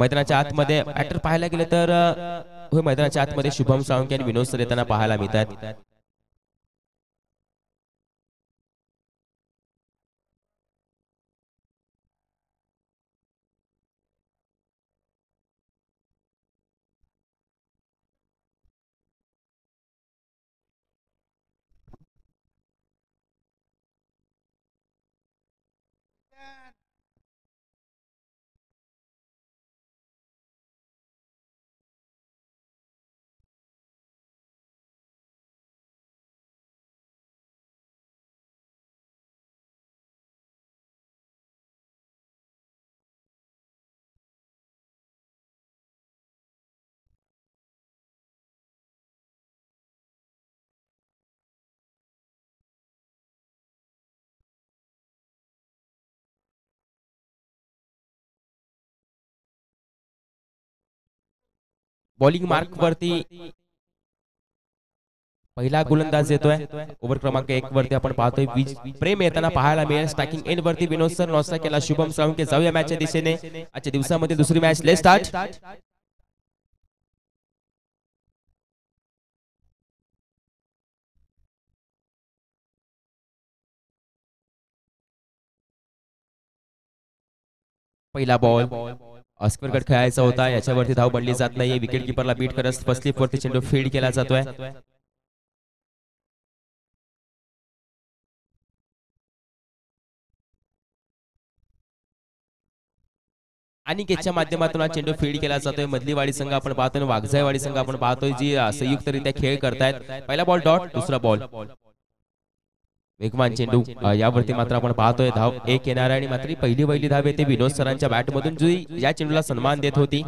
मैदानाच्या आतमध्ये बॅटर पाहायला गेले तर होय मैदानाच्या आतमध्ये शुभम साळुंखे आणि विनोद सर येताना पाहायला मिळतात. बॉलिंग मार्क वरती पहिला गोलंदाज येतोय. ओव्हर क्रमांक 1 वरती आपण पाहतोय प्रेम येताना पाहायला मिळेल. स्ट्रायकिंग एंड वरती विनोद सर नॉस्टा केला शुभम साळुंखे. जाऊया मॅचच्या दिशेने. आजच्या दिवसामध्ये दुसरी मॅच लेट स्टार्ट. पहिला बॉल ऑस्कर गट खेळायचा होता. याच्यावरती धाव बनली जात नाहीये. विकेट किपरला बीट करत फर्स्ट स्लिप वरती चेंडू फील्ड केला जातोय. आणि गेटच्या माध्यमातून हा चेंडू फील्ड केला जातोय. मधलीवाडी संघ आपण पाहतोय, वाघजाईवाडी संघ आपण पाहतोय जी संयुक्तरित्या खेळ करतायत. पहिला बॉल डॉट, दुसरा बॉल वेगवान चेंडू. यावरती मात्र आपण पाहतोय धाव 1 येणार आहे आणि मात्र पहिली धाव येते विनोद सरांच्या बॅट मधून जी या चेंडूला सन्मान देत होती.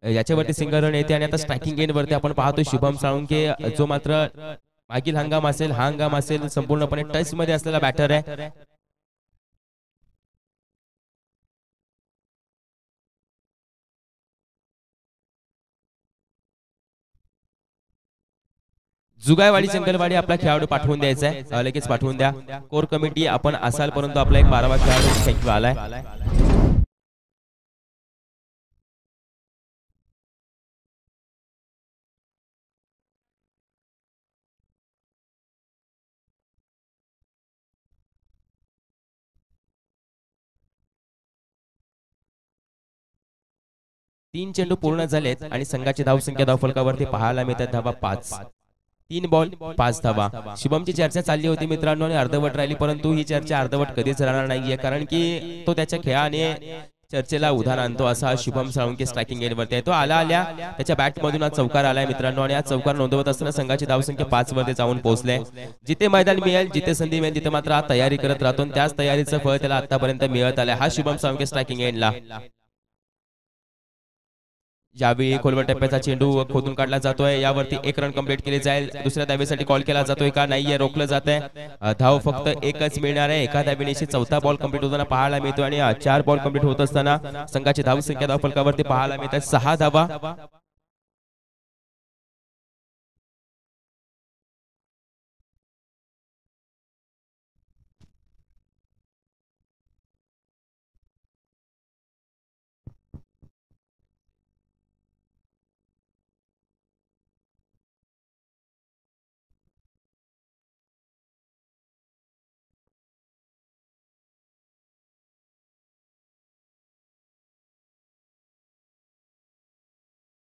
याच्यावरती सिंगल रन येते आणि आता स्ट्रायकिंग एंड वरती आपण पाहतोय शुभम साळुंखे जो मात्र मागील हंगाम असेल हा हंगाम असेल संपूर्णपणे टच मध्ये असलेला बॅटर आहे. जुगायवाडी जंगलवाडी आपला खेळाडू पाठवून द्यायचा आहे. लगेच पाठवून द्या. कोर कमिटी आपण असाल परंतु आपला एक 12वा खेळाडू थँक्यू आलाय. 3 चेंडू पूर्ण झालेत आणि संघाची धावसंख्या धावफलकावरती पाहायला मिळतात धावा 5. 3 बॉल 5 धावा. शुभमची चर्चा चालली होती मित्रांनो आणि अर्धवट राहिली परंतु ही चर्चा अर्धवट कधीच राहणार नाहीये कारण की तो त्याच्या खेळाने चर्चेला उधाण आणतो. असा शुभम साळुंखे स्ट्रायकिंग एंडवरती आहे. तो आल्या त्याच्या बॅट मधून हा चौकार आलाय मित्रांनो आणि हा चौकार नोंदवत असताना संघाची धावसंख्या 5 वरती जाऊन पोहोचले. जिथे मैदान मिळेल जिथे संधी मिळेल तिथे मात्र हा तयारी करत राहतो. त्याच तयारीचं फळ त्याला आतापर्यंत मिळत आलंय. हा शुभम साळुंखे स्ट्रायकिंग एंडला. यावेळी खोलवर टप्प्याचा चेंडू खोदून काढला जातोय. यावरती 1 रन कंप्लीट केले जाईल. दुसऱ्या धावेसाठी कॉल केला जातोय का नाहीये, रोखलं जात आहे. धाव फक्त एकच मिळणार आहे. एका धावेनिशी चौथा बॉल कंप्लीट होताना पाहायला मिळतो आणि 4 बॉल कंप्लीट होत असताना संघाची धावसंख्या धावफलकावरती पाहायला मिळतात 6 धावा.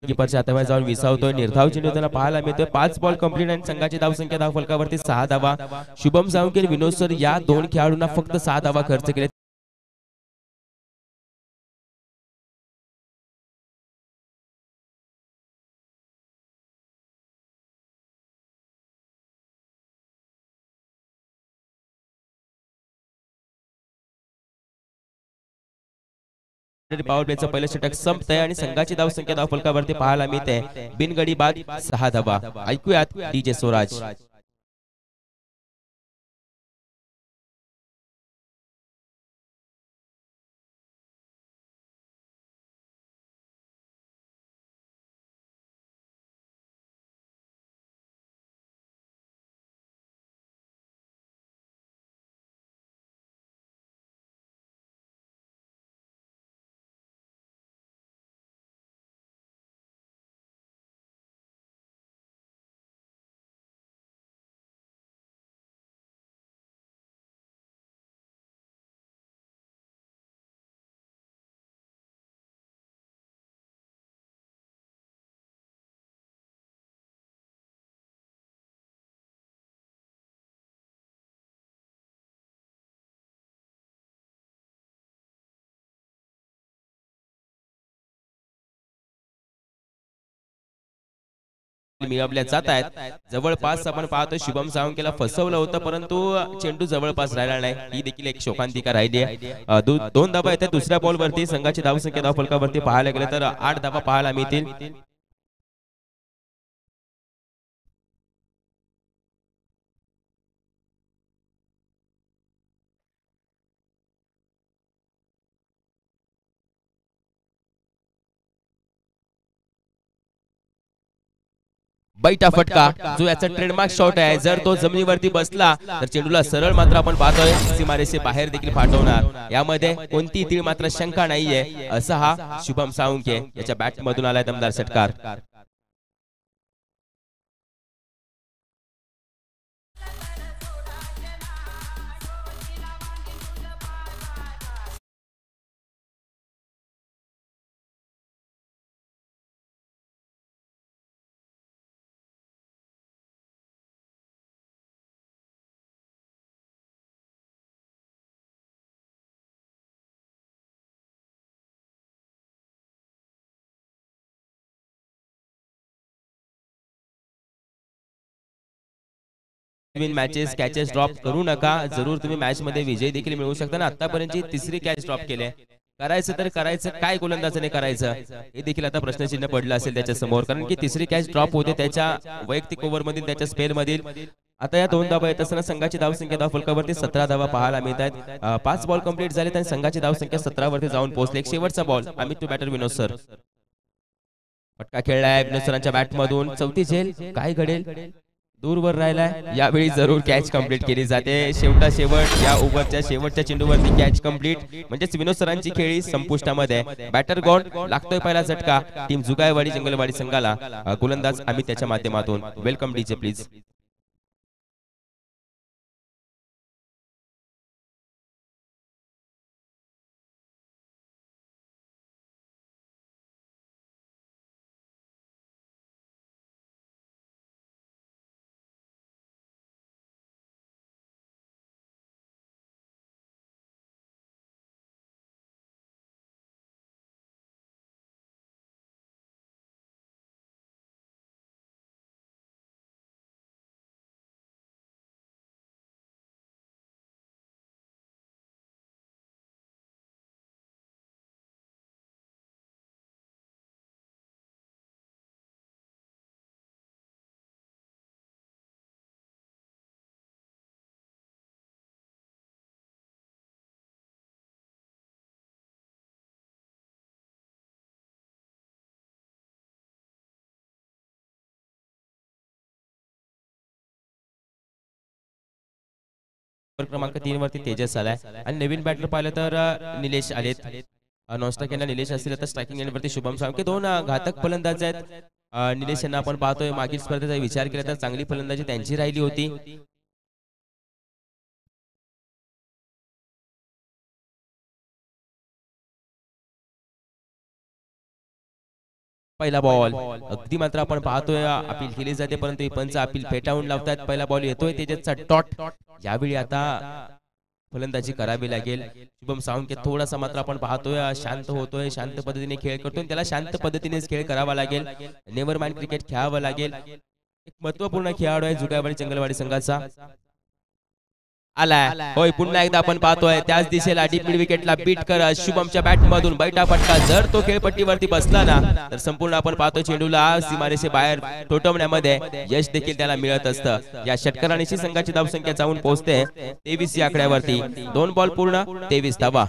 कीपरच्या हातामध्ये जाऊन विसावतोय. निर्धाव चेंडू त्याला पाहायला मिळतोय. 5 बॉल कंप्लीट आणि संघाची धावसंख्या धावफलकावरती 6 धावा. शुभम साळुंखे विनोद सर या 2 खेळाडूंना फक्त 6 धावा खर्च केले. पॉवर प्लेचं पहिलं षटक संपतंय आणि संघाची धावसंख्या धावफलकावरती पाहायला मिळते बिनगडी बाद 6 धावा. ऐकूयात डीजे स्वराज. मिळवल्या जात आहेत. जवळपास आपण पाहतो शुभम साळुंकेला फसवलं होतं, परंतु चेंडू जवळपास राहिला नाही. ही देखील एक शोकांतिका राहिली आहे. दोन धावा येतात दुसऱ्या बॉलवरती. संघाची धावसंख्या धावफलकावरती पाहायला गेलं तर 8 धावा पाहायला मिळतील. बैठा फटका जो याचा ट्रेडमार्क शॉट आहे, जर तो जमिनीवरती बसला तर चेंडूला सरळ मात्र आपण पाहतोय सीमारेषे बाहेर देखील पाठवणार. यामध्ये कोणती तीळ मात्र शंका नाहीये. असा हा शुभम साळुंके याच्या बॅट मधून आलाय दमदार षटकार. मॅचेस कॅचेस ड्रॉप करू नका. जरूर तुम्ही मॅच मध्ये विजय देखील मिळवू शकता ना. आतापर्यंतची तिसरी कॅच ड्रॉप केली. करायचं तर करायचं काय गोलंदाजाने करायचं हे देखील आता प्रश्नचिन्ह पडलं असेल त्याच्या समोर, कारण की तिसरी कॅच ड्रॉप होते त्याच्या वैयक्तिक ओव्हर मधील त्याच्या स्पेल मधील. आता या 2 धावा येत असताना संघाची धावसंख्या धावफलकावरती 17 धावा पाहायला मिळत आहेत. 5 बॉल कंप्लीट झाले आणि संघाची धावसंख्या 17 वरती जाऊन पोहोचले. एक शेवटचा ball Amit to batter Vinod sir. फटका खेळलाय विनोद सरांच्या बॅट मधून. चौथी झेल काय घडेल, दूरवर राहिलाय. यावेळी जरूर कॅच कंप्लीट केली जाते. शेवट या ओव्हरच्या शेवटच्या चेंडूवरती कॅच कंप्लीट, म्हणजेच विनोद सरांची खेळी संपुष्टामध्ये. बॅटर गॉड लागतोय पहिला झटका टीम जुगायवाडी जंगलवाडी संघाला. गोलंदाज अमित त्याच्या माध्यमातून. Welcome DJ please. क्रमांक 3 वरती तेजस आलाय आणि नवीन बॅटर पाहिलं तर निलेश आलेत. नॉनस्ट्राईक यांना निलेश असतील तर स्ट्रायकिंग एंड वरती शुभम साळुंके. 2 घातक फलंदाज आहेत. निलेश यांना आपण पाहतोय मागील स्पर्धेचा विचार केला तर चांगली फलंदाजी त्यांची राहिली होती. पहिला बॉल अगदी मात्र आपण पाहतोय अपील केली जाते, परंतु पंच अपील फेटाळून लावतात. पहिला बॉल येतोय तेजसचा डॉट. यावेळी आता फलंदाजी करावी लागेल. शुभम साळुंके थोडासा मात्र आपण पाहतोय शांत होतोय, शांत पद्धतीने खेळ करतोय. त्याला शांत पद्धतीनेच खेळ करावा लागेल. नेव्हर माइंड क्रिकेट खेळावं लागेल. एक महत्वपूर्ण खेळाडू आहे जुगायवाडी जंगलवाडी संघाचा. आलाय होय, पुन्हा एकदा आपण पाहतोय त्याच दिशेला डीप मिड विकेटला बीट करत शुभमच्या बॅट मधून बैठा फटका. जर तो खेळपट्टीवरती बसला ना तर संपूर्ण आपण पाहतोय चेंडूला सीमारेषे बाहेर ठोठवण्यामध्ये यश देखील त्याला मिळत असतं. या षटकारानिशी संघाची धावसंख्या जाऊन पोहोचते 23 या आकड्यावरती. 2 बॉल पूर्ण 23 धावा.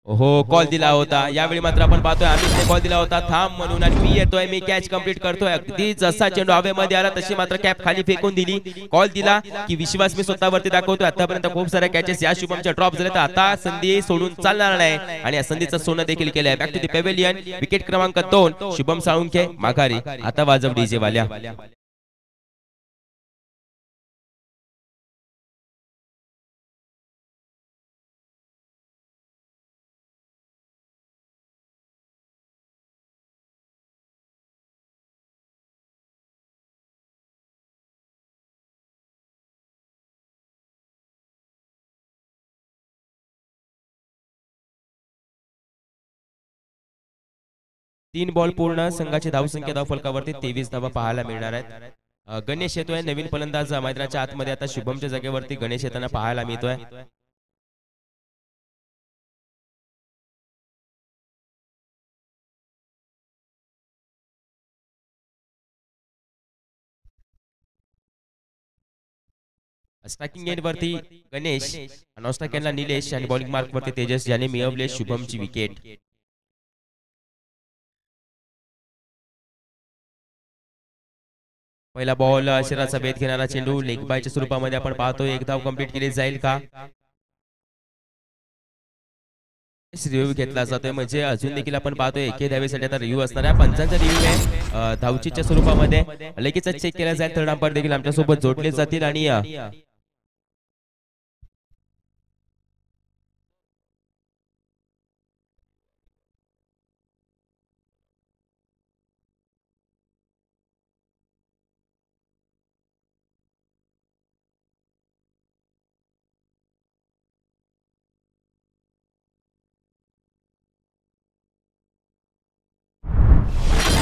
हो, कॉल दिला होता. यावेळी मात्र आपण पाहतोय अमितने कॉल दिला होता थांब म्हणून, आणि मी येतोय, मी कॅच कंप्लीट करतोय. अगदी जसा चेंडू हवेमध्ये आला तशी मात्र कॅप खाली फेकून दिली. कॉल दिला की विश्वास मी स्वतःवरती दाखवतोय. आतापर्यंत खूप साऱ्या कॅचेस या शुभमच्या ड्रॉप झाले, तर आता संधी सोडून चालणार नाही आणि या संधीचं सोनं देखील केलंय. Back to the pavilion. Wicket क्रमांक 2 शुभम साळुंके माघारी. आता वाजव डीजे वाल्या. 3 बॉल पूर्ण संघाची धावसंख्या धावफलकावरती 23 धावा पाहायला मिळणार आहेत. गणेश येतोय नवीन फलंदाज मैदानाच्या आतमध्ये. आता शुभमच्या जागेवरती गणेश येताना पाहायला मिळतोय. स्ट्रायकिंग एंड वरती गणेश, नॉन स्ट्रायकिंगला निलेश आणि बॉलिंग मार्क वरती तेजस ज्याने मिळवले शुभमची विकेट. पहिला बॉल शरीराचा भेद घेणारा चेंडू लेग बायच्या स्वरूपामध्ये आपण पाहतोय. एक धाव कंप्लीट केली जाईल का? रिव्ह्यू घेतला जातोय म्हणजे अजून देखील आपण पाहतोय एके धावेसाठी आता रिव्ह्यू असणार आहे. पंचांचा रिव्ह्यू आहे धावचीच्या स्वरूपामध्ये. लगेच चेक केला जाईल. थर्ड अंपायर देखील आमच्या सोबत जोडले जातील आणि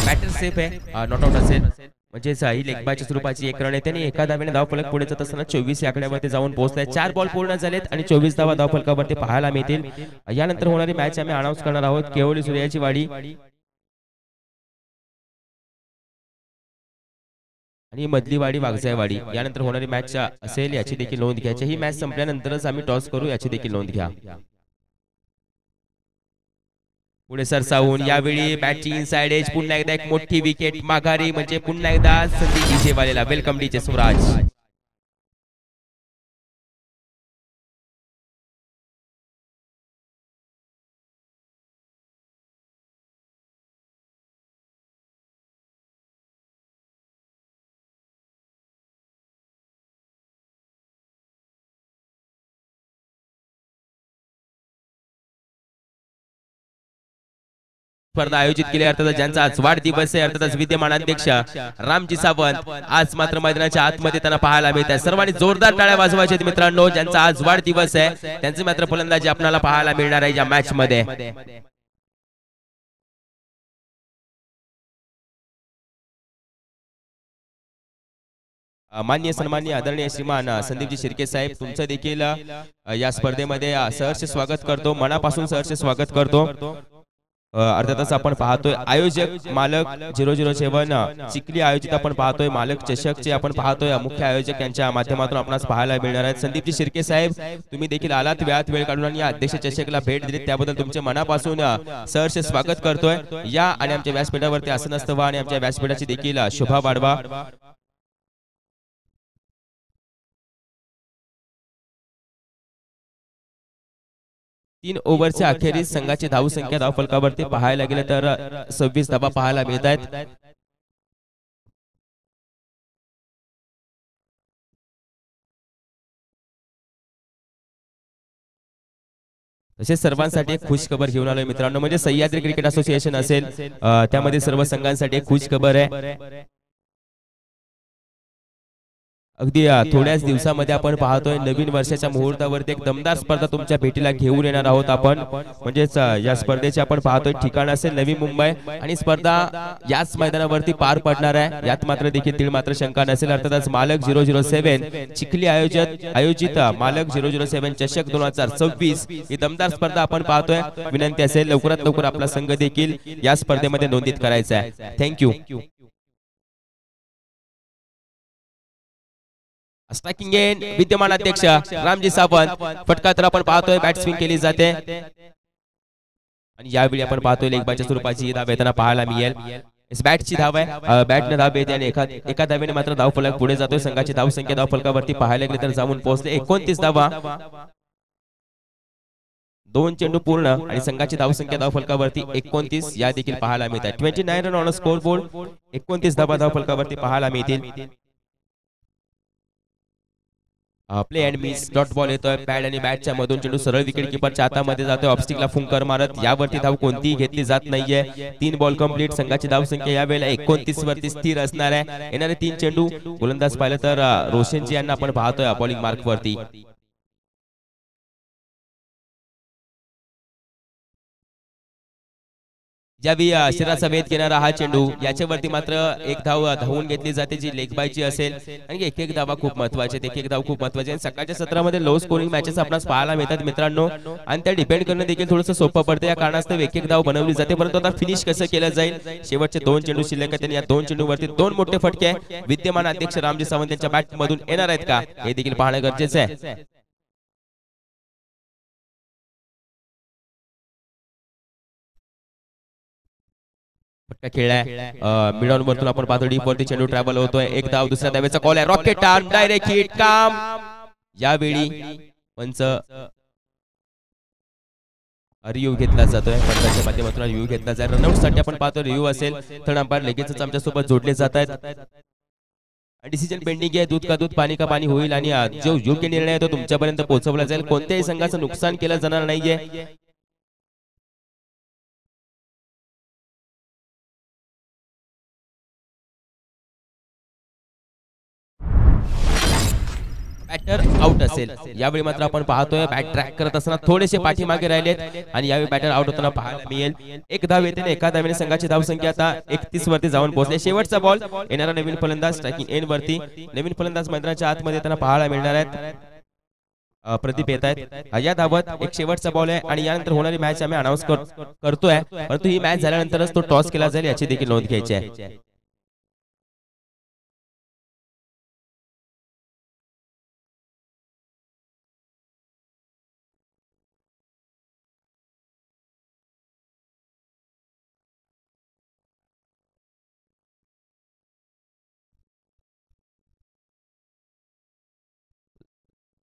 बॅटर सेफ आहे, नॉट आउट असेल म्हणजेच ही लेग बायच्या स्वरूपाची एक रन येते आणि एका धावेने धावफलक पुढे जात असताना 24 या आकड्यावरती जाऊन पोहोचलाय. 4 बॉल पूर्ण झालेत आणि 24 धावा धावफलकावरती पाहायला मिळतील. यानंतर होणारी मॅच आम्ही अनाउन्स करणार आहोत. केवळी सूर्याची वाडी आणि मधली वाडी वाघजायवाडी यानंतर होणारी मॅच असेल याची देखील नोंद घ्यायची. ही मॅच संपल्यानंतरच आम्ही टॉस करू याची देखील नोंद घ्या. पुढे सरसावून यावेळी बॅटची इनसाइड एज. पुन्हा एकदा एक मोठी विकेट माघारी म्हणजे पुन्हा एकदा संदीप डीजेवालेला. Welcome DJ Swaraj. स्पर्धा आयोजित केली अर्थातच ज्यांचा आज वाढदिवस आहे अर्थातच विद्यमान अध्यक्ष रामजी सावंत आज मात्र मैदानाच्या आतमध्ये त्यांना पाहायला मिळत आहे. सर्वांनी जोरदार टाळ्या वाजवायच्या मित्रांनो. ज्यांचा आज वाढदिवस आहे त्यांचे मात्र फलंदाजी आपल्याला पाहायला मिळणार आहे या मॅच मध्ये. मान्य सन्मान्य आदरणीय श्रीमान संदीपजी शिर्के साहेब तुमचं देखील या स्पर्धेमध्ये सहर्ष स्वागत करतो. मनापासून सहर्ष स्वागत करतो. अर्थातच आपण पाहतोय आयोजक मालक 007 चिखली आयोजित आपण पाहतोय. मालक चषकचे आपण पाहतोय मुख्य आयोजक यांच्या माध्यमातून आपणास पाहायला मिळणार आहेत. संदीपजी शिर्के साहेब तुम्ही देखील आलात वेळात वेळ काढून आणि या अध्यक्ष चषकला भेट दिली त्याबद्दल तुमचे मनापासून सहर्ष स्वागत करतोय. या आणि आमच्या व्यासपीठावरती आसन व्हा आणि आमच्या व्यासपीठाची देखील शोभा वाढवा. 3 ओव्हरच्या अखेरीस संघाची धावसंख्या धावफलकावरती पाहायला गेले तर 26 धावा पाहायला मिळत आहेत. तसेच सर्वांसाठी एक खुश खबर घेऊन आलोय मित्रांनो. म्हणजे सह्याद्री क्रिकेट असोसिएशन असेल त्यामध्ये सर्व संघांसाठी एक खुश खबर आहे. अगदी थोड्याच दिवसामध्ये आपण पाहतोय नवीन वर्षाच्या मुहूर्तावरती एक दमदार स्पर्धा तुमच्या भेटीला घेऊन येणार आहोत आपण. म्हणजेच या स्पर्धेचे आपण पाहतोय ठिकाण असेल नवी मुंबई आणि स्पर्धा याच मैदानावरती पार पडणार आहे. यात मात्र देखील तीळ मात्र शंका नसेल. अर्थातच मालक 007 चिखली आयोजित मालक 007 चषक 2026 ही दमदार स्पर्धा आपण पाहतोय. विनंती असेल लवकरात लवकर आपला संघ देखील या स्पर्धेमध्ये नोंदीत करायचा आहे. थँक्यू. स्ट्रायकिंग एंड विद्यमान अध्यक्ष रामजी सावंत. फटका तर आपण पाहतोय बॅट स्विंग केली जाते आणि यावेळी आपण पाहतोय लेगबाच्या स्वरूपाची धाव येताना पाहायला मिळेल. इस बॅटची धाव आहे. बॅटने धाव येते आणि एका धावेने मात्र धावफलक पुढे जातोय. संघाची धावसंख्या धावफलकावरती पाहायला गेले तर जाऊन पोहोचले 29 धावा. 2 चेंडू पूर्ण आणि संघाची धावसंख्या धावफलकावरती 29 या देखील पाहायला मिळत आहे. 29 रन ऑन स्कोर बोर्ड. 29 धावा धावफलकावरती पाहायला मिळतील. Play and miss dot ball येतोय. पॅड आणि बॅटच्या मधून चेंडू सरळ विकेट किपरच्या हातामध्ये जातोय. ऑफस्टिकला फुंकर मारत यावरती धाव कोणतीही घेतली जात नाहीये. 3 बॉल कंप्लीट. संघाची धावसंख्या यावेळेला 29 वरती स्थिर असणार आहे. येणारे 3 चेंडू गोलंदाज पाहिलं तर रोशनजी यांना आपण पाहतोय बॉलिंग मार्क वरती. ज्यावेळी शरीराचा वेध घेणारा हा चेंडू याच्यावरती मात्र एक धाव धावून घेतली जाते जी लेग बायची असेल आणि एक एक धावा खूप महत्वाचे एक एक धाव खूप महत्वाचे आणि सकाळच्या सत्रामध्ये लो स्कोरिंग मॅचेस आपणास पाहायला मिळतात मित्रांनो आणि त्या डिपेंड करणं देखील थोडंसं सोपं पडतं या कारणास्तव एक एक धाव बनवली जाते परंतु आता फिनिश कसं केलं जाईल शेवटचे 2 चेंडू शिल्लक आहेत आणि या 2 चेंडूवरती 2 मोठे फटके विद्यमान अध्यक्ष रामजी सावंत यांच्या बॅट मधून येणार आहेत का हे देखील पाहणं गरजेचं आहे. फटका खेळलाय मिड ऑन वरतून आपण पाहतो डीप वरती चेंडू ट्रॅव्हल होतोय एक धाव दुसऱ्या धावेचा कॉल आहे रॉकेट टार्म डायरेक्ट हिट काम यावेळी पंच रिव्ह्यू घेतला जातोय पंचाच्या माध्यमातून रिव्ह्यू घेतला जाईल रनआउट साठी आपण पाहतो रिव्ह्यू असेल तर अंपायर लगेचच आमच्या सोबत जोडले जात आहेत डिसिजन पेंडिंग आहे दूध का दूध पाणी का पाणी होईल आणि जो योग्य निर्णय आहे तो तुमच्यापर्यंत पोहोचवला जाईल कोणत्याही संघाचं नुकसान केलं जाणार नाहीये. बॅटर आउट असेल यावेळी मात्र आपण पाहतोय बॅट ट्रॅक करत असताना थोडेसे पाठीमागे राहिलेत आणि यावेळी बॅटर आउट होताना पाहायला मिळेल एक धाव येते एका धावेने संघाची धावसंख्या आता 31 वरती जाऊन पोहोचली शेवटचा बॉल येणारा नवीन फलंदाज स्ट्रायकिंग एंड वरती नवीन फलंदाज मैदानाच्या आतमध्ये त्यांना पाहायला मिळणार आहेत प्रदीप येत आहेत या धावत एक शेवटचा बॉल आहे आणि यानंतर होणारी मॅच आम्ही अनाऊन्स करतोय परंतु ही मॅच झाल्यानंतरच तो टॉस केला जाईल याची देखील नोंद घ्यायची आहे.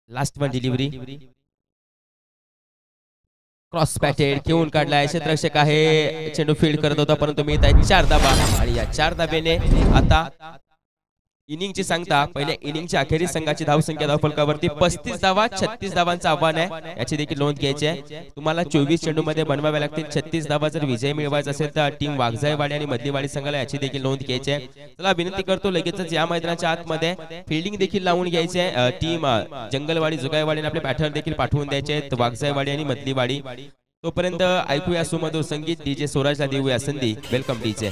लास्ट वन डिलिव्हरी क्रॉस पॅटेड घेऊन काढलाय क्षेत्ररक्षक आहे चेंडू फील्ड करत होता परंतु मी 4 धाबा आणि या 4 धाब्याने आता इनिंगची सांगता पहिल्या इनिंगच्या अखेरीस संघाची धावसंख्या धावफलकावरती 35 धावा 36 धावांचं आव्हान आहे याची देखील नोंद घ्यायची आहे तुम्हाला 24 चेंडू मध्ये बनवावे लागतील 36 धावा जर विजय मिळवायचा असेल तर टीम वाघजाईवाडी आणि मधलीवाडी संघाला याची देखील नोंद घ्यायची आहे. चला विनंती करतो लगेचच या मैदानाच्या आतमध्ये फिल्डिंग देखील लावून घ्यायची आहे टीम जंगलवाडी जुगाईवाडी आणि आपले बॅटर देखील पाठवून द्यायचे आहेत वाघजाईवाडी आणि मधलीवाडी तोपर्यंत ऐकूया सुमधुर संगीत डीजे स्वराजला देऊया संधी वेलकम डीजे.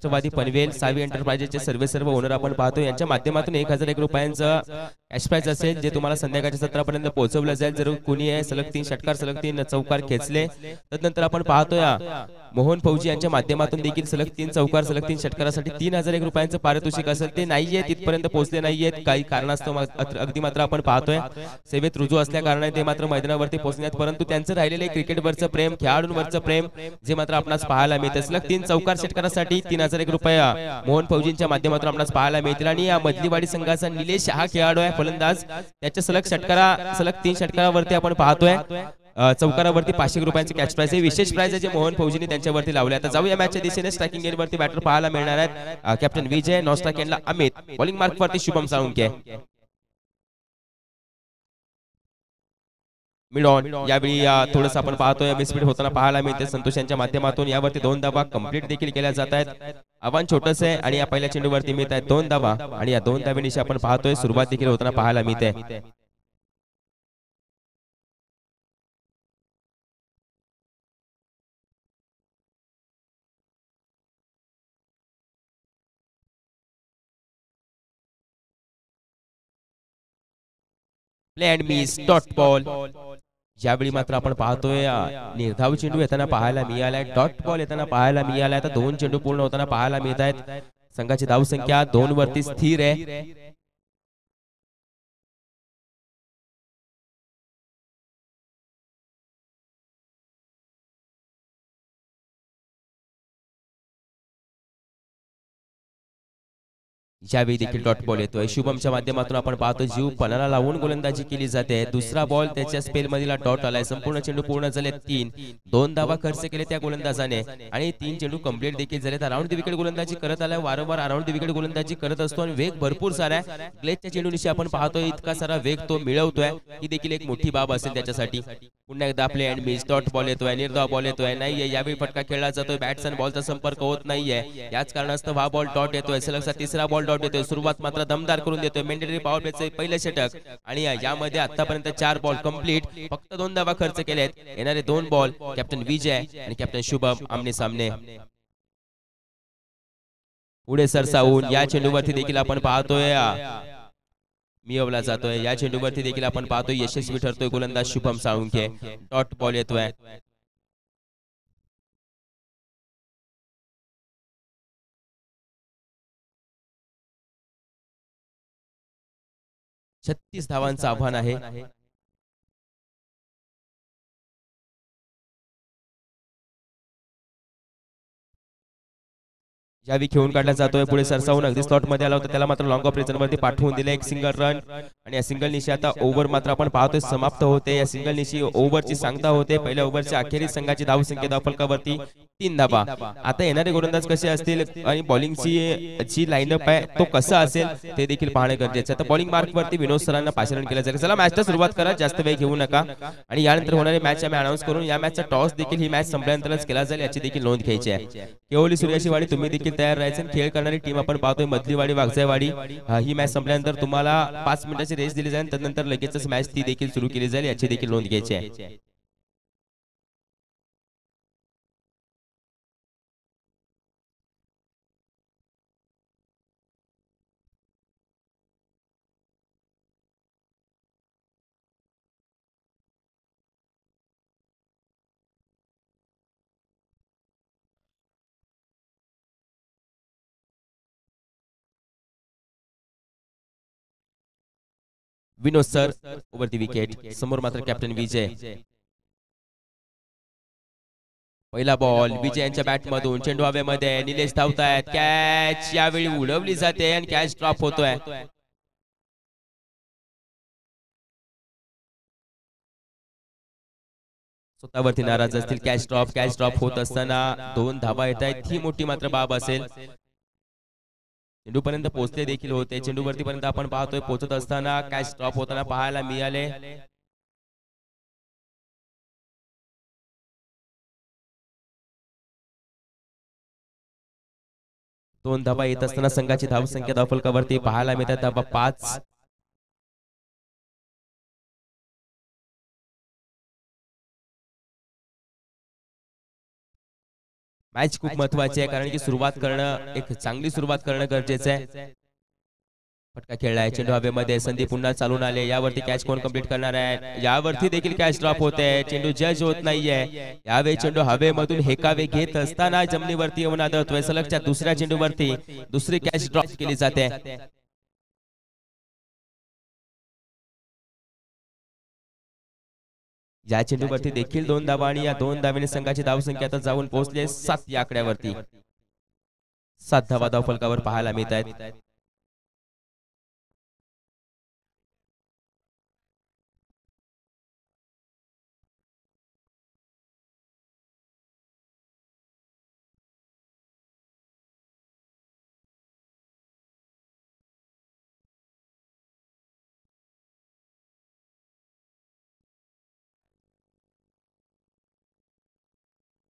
राष्ट्रवादी पनवेल सावी एंटरप्राइजेसचे सर्व ओनर आपण पाहतो यांच्या माध्यमातून 1001 रुपयांचं कॅश प्राइज असेल जे तुम्हाला संध्याकाळच्या सत्रापर्यंत पोहोचवलं जाईल. जर कुणी आहे सलग 3 षटकार सलग 3 चौकार खेचले तदनंतर आपण पाहतोय मोहन फौजी यांच्या माध्यमातून देखील सलग 3 चौकार सलग 3 षटकारासाठी 3001 रुपयांचं पारितोषिक असेल ते नाहीये, तिथपर्यंत पोहोचले नाहीयेत. काही कारणास्तव अगदी मात्र आपण पाहतोय सेवेत रुजू असल्या कारणाने ते मात्र मैदानावरती पोहोचण्यात, परंतु त्यांचं राहिलेले क्रिकेटवरचं प्रेम, खेळाडूंवरचं प्रेम जे मात्र आपणास पाहायला मिळते. सलग 3 चौकार षटकारासाठी 3001 रुपये मोहन फौजींच्या माध्यमातून आपणास पाहायला मिळतील. आणि या मधलीवाडी संघाचा निलेश हा खेळाडू आहे फलंदाज, त्याच्या सलग 3 षटकारावरती आपण पाहतोय चौकारावरती 500 रुपयांचे कॅच प्राइज आहे. विशेष प्राइज आहे जे मोहन फौजींनी त्यांच्यावरती लावले. आता जाऊया मॅचच्या दिशेने. स्ट्रायकिंग एंडवरती बॅटर पाहायला मिळणार आहेत कॅप्टन विजय, नॉन स्ट्राइक एंडला अमित, बॉलिंग मार्कवरती शुभम साळुंके. मिड ऑन यावेळी थोडंसं आपण पाहतोय मिसफीड होताना पाहायला मिळते संतोष यांच्या माध्यमातून. यावरती 2 धावा कंप्लीट देखील केल्या जात आहेत. आव्हान छोटंसं आहे आणि या पहिल्या चेंडूवरती मिळत आहेत 2 धावा आणि या 2 धावेनिशी आपण पाहतोय सुरुवात देखील होताना पाहायला मिळते. Play and miss dot ball. यावेळी मात्र आपण पाहतोय निर्धाव चेंडू येताना पाहायला मिळालाय, डॉट बॉल येताना पाहायला मिळालाय. आता 2 चेंडू पूर्ण होताना पाहायला मिळत आहेत. संघाची धावसंख्या 2 वरती स्थिर आहे. यावेळी देखील डॉट बॉल येतोय. शुभमच्या माध्यमातून आपण पाहतो जीव पणाला लावून गोलंदाजी केली जाते. दुसरा बॉल त्याच्या स्पेल मधला डॉट आलाय. संपूर्ण चेंडू पूर्ण झाले 3. 2 धावा खर्च केले त्या गोलंदाजाने आणि 3 चेंडू कंप्लीट देखील झाले. अराउंड द विकेट गोलंदाजी करत आलाय, वारंवार अराउंड द विकेट गोलंदाजी करत असतो आणि वेग भरपूर सारा आहे. ग्लेजच्या चेंडूनिशी आपण पाहतोय इतका सारा वेग तो मिळवतोय, ही देखील एक मोठी बाब असेल त्याच्यासाठी. पुन्हा एकदा play and miss dot ball येतोय, निर्धाव बॉल येतोय नाहीये. यावेळी फटका खेळला जातोय, बॅट्स आणि बॉलचा संपर्क होत नाहीये. याच कारणास्तव हा बॉल डॉट येतोय. सलगचा तिसरा बॉल डॉट येतोय. सुरुवात मात्र दमदार करून देतोय मेंडेटरी पॉवर प्लेचे पहिले षटक आणि यामध्ये आतापर्यंत 4 बॉल कंप्लीट, फक्त 2 धावा खर्च केलेत. येणारे 2 बॉल कॅप्टन विजय आणि कॅप्टन शुभम आमने सामने. पुढे सरसावून या चेंडूवरती देखील आपण पाहतोय मिळवला जातोय. या चेंडूवरती देखील आपण पाहतोय यशस्वी ठरतोय गोलंदाज शुभम साळुंके. डॉट बॉल येतोय. 36 धावांचं आव्हान आहे. यावेळी खेळून काढला जातोय. पुढे सरसावून अगदी स्लॉट मध्ये आला होता, त्याला मात्र लॉंग ऑफ रिजन वरती पाठवून दिले. एक सिंगल रन आणि या सिंगल निशी आता ओव्हर मात्र आपण पाहतोय समाप्त होते. या सिंगल निशी ओव्हरची सांगता होते. पहिल्या ओव्हरच्या अखेरीस संघाची धावसंख्या धावफलकावरती 3 धावा. आता येणारे गोलंदाज कसे असतील आणि बॉलिंगची जी लाईनअप आहे तो कसा असेल ते देखील पाहणे गरजेचे. आता बॉलिंग मार्क वरती विनोद सरांना पाचारण केलं जाईल. चला मॅचला सुरुवात करा, जास्त वेळ घेऊ नका आणि यानंतर होणारी मॅच आम्ही अनाउन्स करून या मॅचचा टॉस देखील ही मॅच संपल्यानंतरच केला जाईल याची देखील नोंद घ्यायची आहे. केवली सूर्याशीवाडी तुम्ही देखील तयार राहायचे. खेळ करणारी टीम आपण पाहतोय मधलीवाडी वागजायवाडी. ही मॅच संपल्यानंतर तुम्हाला 5 मिनिटाची रेस्ट दिली जाईल, त्यानंतर लगेचच मॅच ती देखील सुरू केली जाईल याची देखील नोंद घ्यायची आहे. विनोद सर ओव्हर द विकेट. समोर मात्र कॅप्टन विजय. पहिला बॉल विजय यांच्या बॅट मधून, चेंडू हवेमध्ये, निलेश धावतायत, कॅच यावेळी उडवली जाते आणि कॅच ड्रॉप होतोय. स्वतःवरती नाराज असतील. कॅच ड्रॉप होत असताना 2 धावा येत आहेत, ही मोठी मात्र बाब असेल. चेंडू पर्यंत पोहोचले देखील होते. चेंडूवरती पर्यंत आपण पाहतोय पोहोचत असताना कॅच ड्रॉप होताना पाहायला मिळाले. दोन धावा येत असताना संघाची धावसंख्या धावफलकावरती पाहायला मिळतात धावा 5. मॅच खूप महत्वाची आहे, कारण की सुरुवात करणं, एक चांगली सुरुवात करणं गरजेचं आहे. फटका खेळलाय, चेंडू हवेमध्ये, संधी पुन्हा चालून आले. यावरती कॅच कोण कंप्लीट करणार आहे? यावरती देखील कॅच ड्रॉप होते, चेंडू जज होत नाहीये. यावेळी चेंडू हवेमधून हेकावे घेत असताना जमिनीवरती येऊन आदळतोय. सलगच्या दुसऱ्या चेंडूवरती दुसरी कॅच ड्रॉप केली जाते. या चेंडूवरती देखील 2 धावा आणि या 2 धावेने संघाची धावसंख्या आता जाऊन पोहोचली 7 या आकड्यावरती. 7 धावा धावफलकावर पाहायला मिळत आहेत.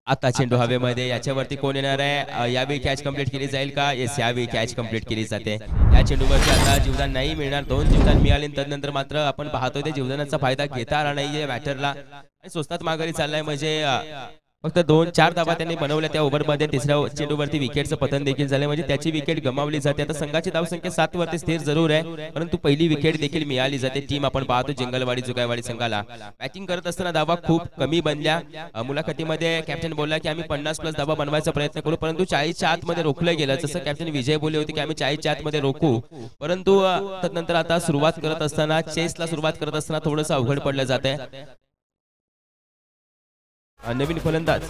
आता चेंडू हवेमध्ये, याच्यावरती कोण येणार आहे? यावेळी कॅच कंप्लीट केली जाईल का? येस, यावेळी कॅच कंप्लीट केली जाते. या चेंडूवरती आता जीवदान नाही मिळणार. 2 जीवदान मिळाले, तदनंतर मात्र आपण पाहतोय ते जीवदानाचा फायदा घेता आला नाहीये बॅटरला आणि स्वस्तात माघारी चाललाय. म्हणजे फक्त 2-4 धावा त्यांनी बनवल्या त्या ओव्हरमध्ये. तिसऱ्या चेंडूवरती विकेटचं पतन देखील झाले, म्हणजे त्याची विकेट गमावली जाते. आता संघाची धावसंख्या 7 वरती स्थिर जरूर आहे, परंतु पहिली विकेट देखील मिळाली जाते. टीम आपण पाहतो जिंगलवाडी जुगायवाडी संघाला बॅटिंग करत असताना धावा खूप कमी बनल्या. मुलाखतीमध्ये कॅप्टन बोलला की आम्ही 50+ धावा बनवायचा प्रयत्न करू, परंतु 40च्या आतमध्ये रोखलं गेलं. जसं कॅप्टन विजय बोलले होते की आम्ही 40च्या आतमध्ये रोखू, परंतु तदनंतर आता सुरुवात करत असताना, चेसला सुरुवात करत असताना थोडंसं अवघड पडलं जाते. नवीन फलंदाज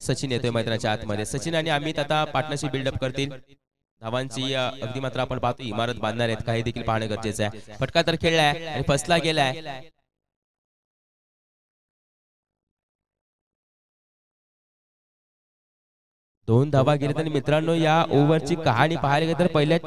सचिन येतोय मैदानाच्या आतमध्ये. सचिन आणि अमित आता पार्टनरशिप बिल्डअप करतील. धावांची अगदी मात्र आपण पाहतो इमारत बांधणार आहेत, काही देखील पाहणं गरजेचं आहे. फटका तर खेळलाय आणि फसला गेलाय. 2 धावा गेल्या. आणि मित्रांनो, या ओव्हरची कहाणी पाहायला गेलं तर पहिल्या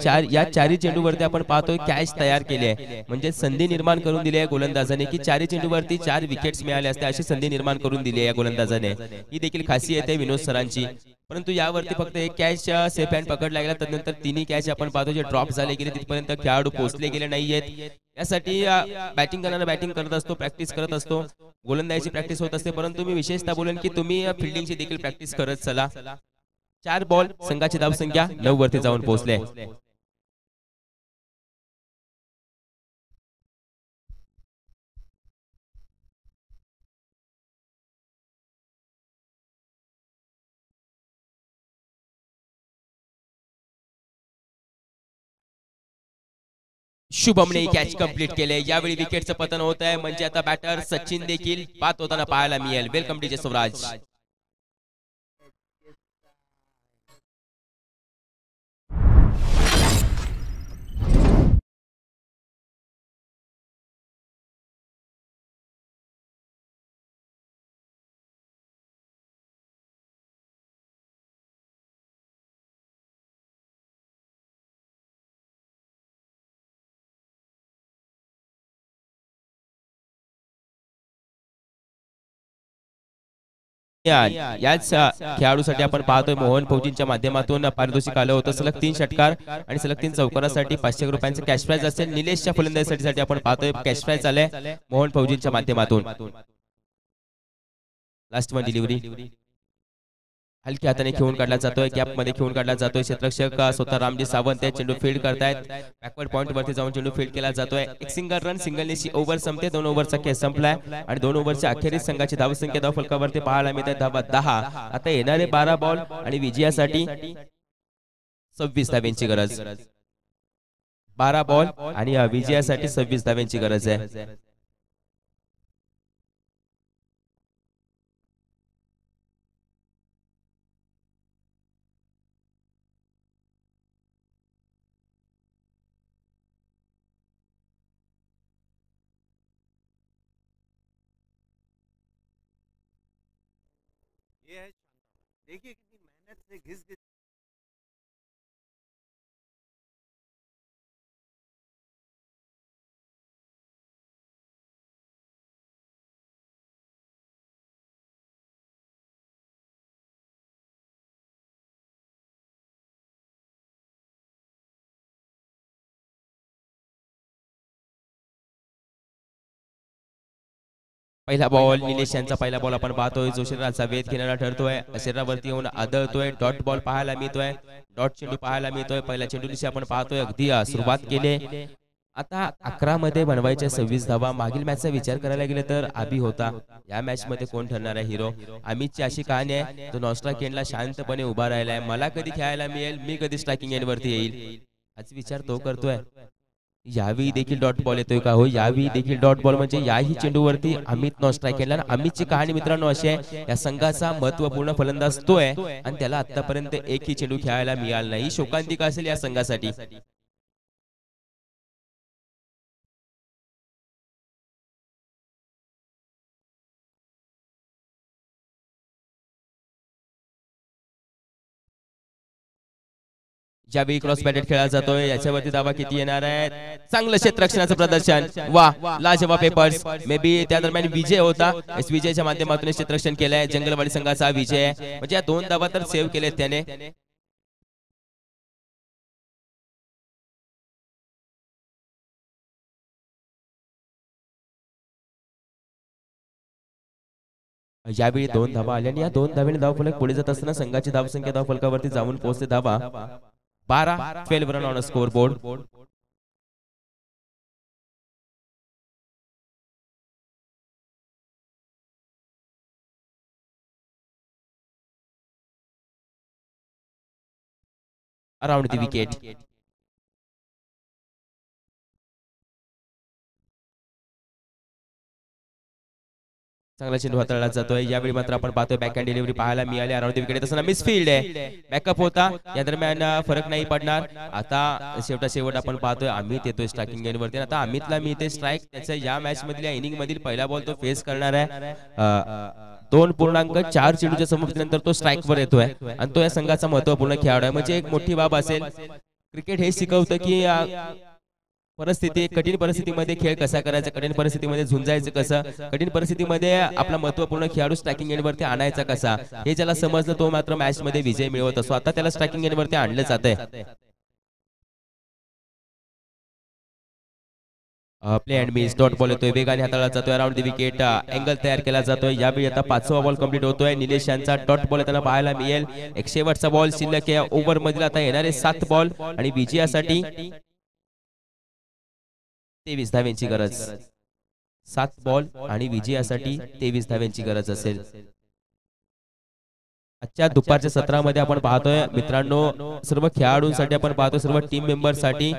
चारही चेंडूवरती आपण पाहतोय कॅच तयार केली आहे, म्हणजे संधी निर्माण करून दिली आहे गोलंदाजाने की 4ही चेंडूवरती 4 विकेट्स मिळाल्या असते, अशी संधी निर्माण करून दिली आहे या गोलंदाजाने. ही देखील खासियत आहे विनोद सरांची. परंतु यावरती फक्त एक कॅच सेफ हँड पकडला गेला, त्यानंतर तिन्ही कॅच आपण पाहतो जे ड्रॉप झाले गेले, तिथपर्यंत खेळाडू पोहोचले गेले नाहीयेत. यासाठी बॅटिंग करणारा बॅटिंग करत असतो, प्रॅक्टिस करत असतो, गोलंदाजीची प्रॅक्टिस होत असते. परंतु मी विशेषतः बोलेन की तुम्ही फिल्डिंगची देखील प्रॅक्टिस करत चला. 4 बॉल, संघाची धावसंख्या 9 वरती जाऊन पोहोचले. शुभमने कॅच कंप्लीट केले. यावेळी विकेटचं पतन होत आहे, म्हणजे आता बॅटर सचिन देखील बाद होताना पाहायला मिळेल. Welcome DJ Swaraj. याच खेळाडूसाठी आपण पाहतोय मोहन फौजींच्या माध्यमातून पारितोषिक आलं होतं. सलग 3 षटकार आणि सलग 3 चौकारासाठी 500 रुपयांचं कॅश प्राइज असेल. निलेशच्या फलंदाजीसाठी आपण पाहतोय कॅश प्राइज आलंय मोहन फौजींच्या माध्यमातून. लास्ट वन डिलिव्हरी हलक्या हाताने खेळून काढला जातोय, गॅप मध्ये खेळून काढला जातोय. क्षेत्ररक्षक स्वतः रामजी सावंत आहे, चेंडू फील्ड करतायत. बॅकवर्ड पॉइंट वरती जाऊन चेंडू फील्ड केला जातोय. एक सिंगल रन, सिंगलनेची ओव्हर संपते. 2 ओव्हरचा खेळ संपलाय आणि 2 ओव्हरच्या अखेरीस संघाची धावसंख्या धावफलकावरती पाहायला मिळते धावा 10. आता येणारे 12 बॉल आणि विजयासाठी 26 धाव्यांची गरज. 12 बॉल आणि विजयासाठी 26 धाव्यांची गरज आहे. ये है देखिए कितनी मेहनत से घिस पहिला बॉल निलेश यांचा पहिला बॉल आपण पाहतोय जो शरीराचा वेध घेणारा ठरतोय शरीरावरती येऊन आदळतोय डॉट बॉल पाहायला मिळतोय डॉट चेंडू पाहायला मिळतोय पहिल्या चेंडूशी आपण पाहतोय अगदी सुरुवात केली आता 11 मध्ये बनवायच्या 26 धावा मागील मॅचचा विचार करायला गेले तर आबी होता या मॅच मध्ये कोण ठरणार आहे हिरो अमितची अशी कहाणी आहे तो नॉस्ट्राइक एंडला शांतपणे उभा राहिलाय मला कधी खेळायला मिळेल मी कधी स्ट्रायकिंग एंड वरती येईल हाच विचार तो करतोय यावेळी देखील डॉट बॉल येतोय का हो यावेळी देखील डॉट बॉल म्हणजे याही चेंडूवरती अमित नो स्ट्राईक केला अमितची कहाणी मित्रांनो अशी आहे या संघाचा महत्वपूर्ण फलंदाज तो आहे आणि त्याला आतापर्यंत एकही चेंडू खेळायला मिळाला नाही शोकांतिका असेल या संघासाठी ज्यावेळी क्रॉस बॅटेड खेळला जातोय याच्यावरती दावा किती येणार आहे चांगलं क्षेत्ररक्षणाचं प्रदर्शन वा लाजवाब पेपर्स मे बी त्या दरम्यान विजय होता एस विजयच्या माध्यमातून क्षेत्ररक्षण केलंय जंगलवाडी संघाचा विजय म्हणजे या 2 धावा तर सेव्ह केलेत त्याने यावेळी 2 धावा आल्या आणि या 2 धावेने धावफलक पुढे जात असताना संघाची धावसंख्या धावफलकावरती जाऊन पोहोचते धावा 12 run on score board around the wicket चांगला चेंडू हाताळला जातोय यावेळी मात्र आपण पाहतोय बॅकहँड डिलिव्हरी पाहायला मिळाली अराउंड विकेट असताना मिसफील्ड आहे बॅकअप होता या दरम्यान फरक नाही पडणार आता शेवट आपण पाहतोय अमित येतोय स्ट्रायकिंग एंड वरती आता अमितला मिळते स्ट्राईक त्याच्या या मॅच मधल्या इनिंग मधील पहिला बॉल तो फेस करणार आहे 2.4 चेंडूच्या समाप्तीनंतर तो स्ट्राईक वर येतोय आणि तो या संघाचा महत्वपूर्ण खेळाडू आहे म्हणजे एक मोठी बाब असेल क्रिकेट हे शिकवतं की परिस्थिती कठीण परिस्थितीमध्ये खेळ कसा करायचा कठीण परिस्थितीमध्ये झुंजायचं कसं कठीण परिस्थितीमध्ये आपला महत्वपूर्ण खेळाडू स्ट्रायकिंग एंड वरती आणायचा कसा हे ज्याला समजलं तो मात्र मॅच मध्ये विजय मिळवत असतो आता त्याला स्ट्रायकिंग एंड वरती आणलं जातंय play and miss dot ball येतोय वेगाने हाताळला जातोय अराउंड द विकेट अँगल तयार केला जातोय यावेळी आता 5वा बॉल कंप्लीट होतोय निलेश यांचा डॉट बॉल त्यांना पाहायला मिळेल एक शेवटचा बॉल शिल्लक या ओव्हर मधील आता येणारे 7 बॉल आणि विजयासाठी 23 धाव्यांची गरज 7 बॉल आणि विजयासाठी 23 धाव्यांची गरज असेल आजच्या दुपारच्या सत्रामध्ये आपण पाहतोय मित्रांनो सर्व खेळाडूंसाठी आपण पाहतोय सर्व टीम मेंबरसाठी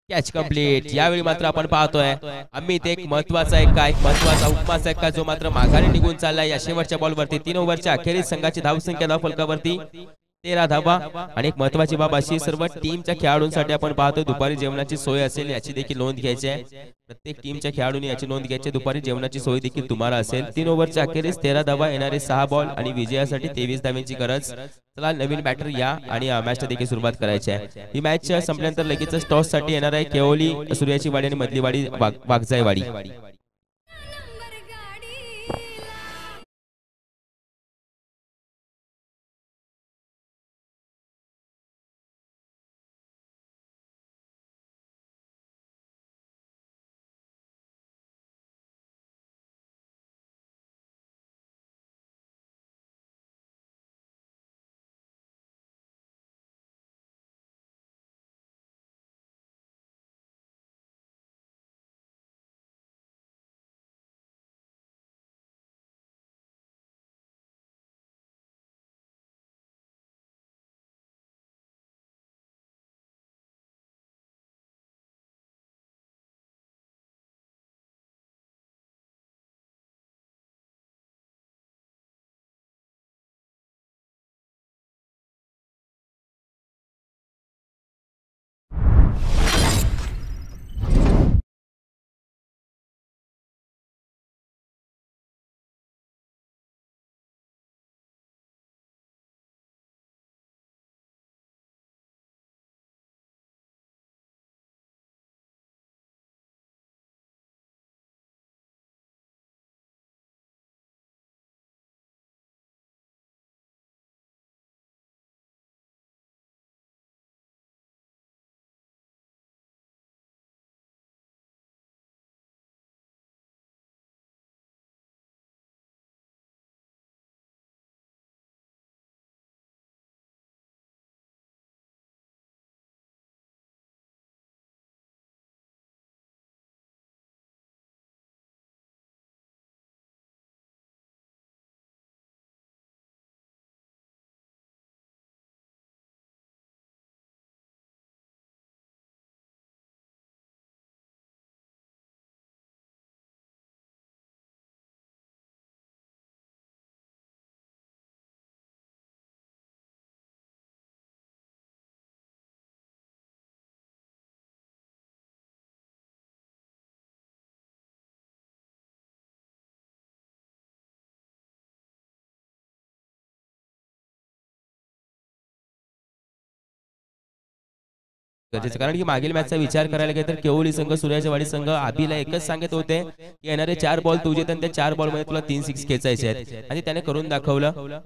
कॅच कंप्लीट यावेळी मात्र आपण पाहतोय अमित एक महत्वाचा उपमाचा एक जो मात्र माघारी निघून चाललाय या शेवटच्या बॉलवरती 3 ओव्हरच्या अखेरीस संघाची धावसंख्या धावफलकावरती 13 धावा आणि एक महत्वाची बाब अशी सर्व टीमच्या खेळाडूंसाठी आपण पाहतो दुपारी जेवणाची सोय असेल याची देखील नोंद घ्यायची आहे प्रत्येक टीमच्या खेळाडूंनी याची नोंद घ्यायची दुपारी जेवणाची सोय देखील तुम्हाला असेल 3 ओव्हरच्या अखेरीस 13 धावा येणारे 6 बॉल आणि विजयासाठी 23 धाव्यांची गरज चला नवीन बॅटर या आणि मॅचला देखील सुरुवात करायची आहे ही मॅच संपल्यानंतर लगेच टॉस साठी येणार आहे केवली सूर्याची वाडी आणि मधलीवाडी वाघजाईवाडी गरजेचं, कारण की मागील मॅचचा विचार करायला गेलं तर केवली संघ सूर्याचेवाडी संघ आबीला एकच सांगत होते की येणारे 4 बॉल तुझे आणि त्या 4 बॉल मध्ये तुला 3 सिक्स खेचायचे आहेत आणि त्याने करून दाखवलं.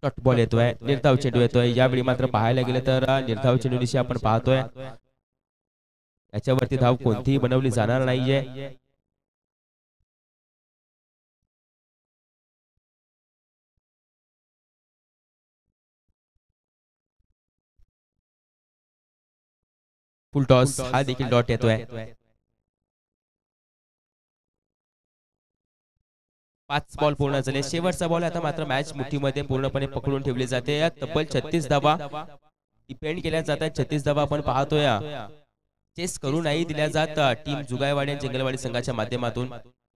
डॉट बॉल येतोय, निर्धाव चेंडू येतोय. यावेळी मात्र पाहायला गेलं तर निर्धाव चेंडू दिवशी आपण पाहतोय याच्यावरती धाव कोणतीही बनवली जाणार नाहीये. फुल टॉस हा देखील डॉट येतोय. 5 बॉल पूर्ण झाले. शेवटचा बॉल आता मात्र मॅच मुठीमध्ये पूर्णपणे पकडून ठेवली जाते. तब्बल 36 धावा डिपेंड केल्या जातात. 36 धावा आपण पाहतोय चेस करू नाही दिल्या जात टीम जुगायवाडी आणि जंगलवाडी संघाच्या माध्यमातून.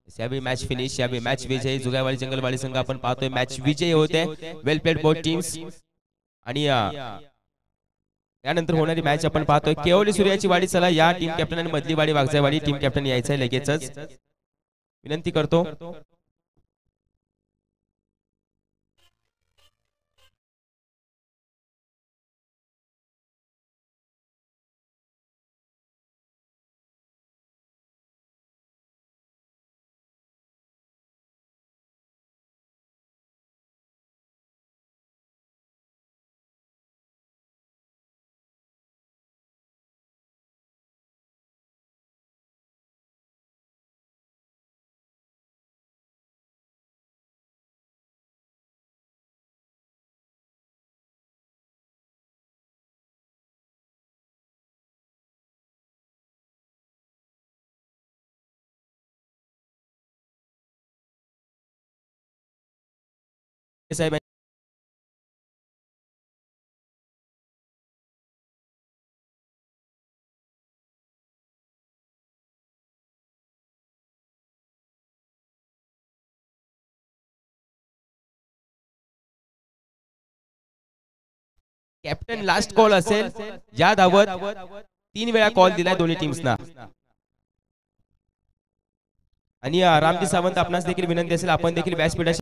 यावेळी मॅच फिनिश, यावेळी मॅच विजय जुगायवाडी जंगलवाडी संघ आपण पाहतोय मॅच विजय होते. वेल प्लेड बोथ टीम्स. आणि यानंतर होणारी मॅच आपण पाहतोय केवली सूर्याची वाडी. चला या टीम कॅप्टन आणि मधली वाडी वागजायवाडी टीम कॅप्टन यायचंय लगेचच, विनंती करतो. साहेब कॅप्टन लास्ट कॉल असेल. या धावत 3 वेळा कॉल दिलाय दोन्ही टीम्सना. आणि रामजी सावंत आपणास देखील विनंती असेल आपण देखील व्यासपीठाशी